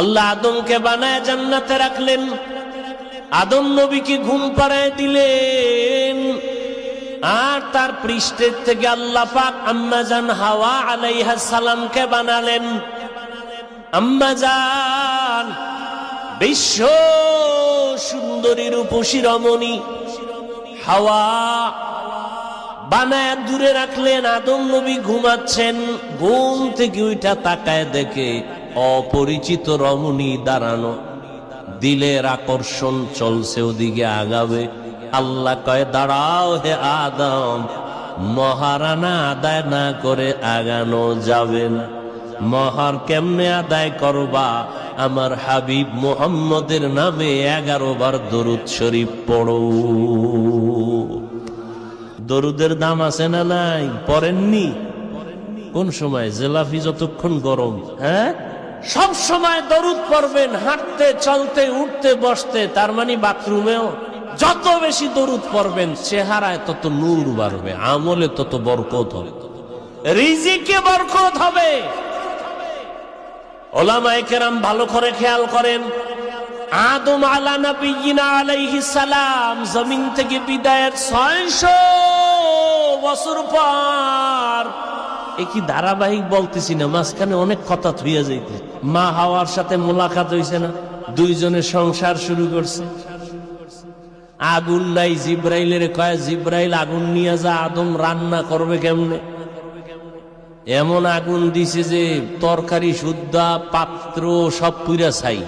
আল্লাহ আদমকে বানায় জান্নাতে রাখলেন, আদম নবীকে ঘুম পাড়ায় দিলেন, আর তার পৃষ্ঠের থেকে আল্লাহ পাক আম্মা জান হাওয়া আলাইহিস সালামকে বানালেন। আম্মা জান বিশ্ব সুন্দরী রূপসী রমণী হাওয়া বানায় দূরে রাখলেন। আদম নবী ঘুমাচ্ছেন, ঘুম থেকে উঠা তাকায় দেখে অপরিচিত রমণী দাঁড়ানো, দিলের আকর্ষণ চলছে ওদিকে আগাবে। আল্লাহ কয়, দাঁড়াও হে আদম, মহারানা আদায় না করে আগানো যাবে না। মহার কেমনে আদায় করবা? আমার হাবিব মুহাম্মদের নামে 11 বার দরুদ শরীফ পড়ো। দরুদের দাম আছে না নাই? পড়েননি? কোন সময়? জেলাফি যতক্ষণ গরম, হ্যাঁ সব সময় দরুদ পড়বেন, হাঁটতে চলতে উঠতে বসতে। তার মানে বাথরুমেও যত বেশি দরুদ পড়বেন চেহারায় তত নূর বাড়বে, আমলে তত বরকত হবে, রিজিকে বরকত হবে। ওলামায়ে কেরাম ভালো করে খেয়াল করেন, আদম আলা নবিয়িনা আলাইহিস সালাম জমিন থেকে বিদায়ের 600 বছর পর, একই ধারাবাহিক বলতেছি না, মাঝখানে অনেক কথা থুইয়া যাইতে। মা হাওয়ার সাথে মোলাকাত হইছে না, দুইজনে সংসার শুরু করছে। আগুন নাই, জিব্রাইলের কয়, জিব্রাইল আগুন নিয়ে যা, আদম রান্না করবে কেমনে? এমন আগুন দিছে যে তরকারি সুদ্ধা, পাত্র সব পুরা ছাই।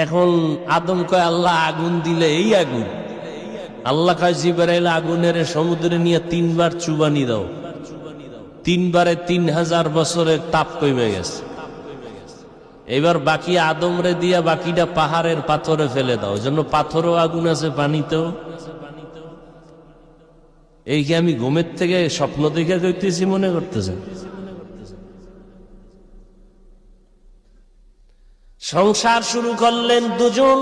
এখন আদম কয়, আল্লাহ আগুন দিলে এই আগুন। আল্লাহ কয়, জিব্রাইল আগুনের সমুদ্রে নিয়ে 3 বার চুবানি দাও। 3 বারে 3000 বছরের তাপ কমে গেছে। এবার বাকি আদমরে দিয়া বাকিটা পাহাড়ের পাথরে ফেলে দাও, জন্য পাথরও আগুন আছে, পানিতেও। এই কি আমি ঘুমের থেকে স্বপ্ন দেখে কইতেছি মনে করতেছেন? সংসার শুরু করলেন দুজন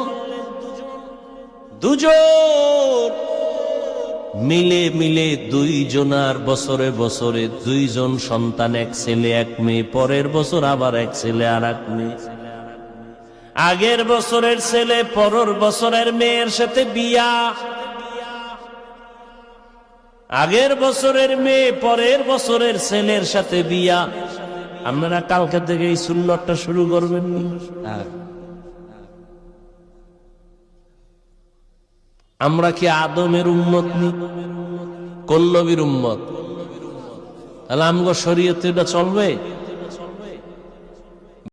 মিলে মিলে, 2 জনার বছরে বছরে 2 জন সন্তান, 1 ছেলে 1 মেয়ে। পরের বছর আবার 1 ছেলে আর 1 মেয়ে। আগের বছরের ছেলে পরের বছরের মেয়ের সাথে বিয়া, আগের বছরের মেয়ে পরের বছরের ছেলের সাথে বিয়া। আপনারা কালকে থেকে এই সুন্নতটা শুরু করবেন। আমরা কি আদমের উম্মত নি? কোন নবীর উম্মত? তাহলে আমগো শরীয়তে এটা চলবে?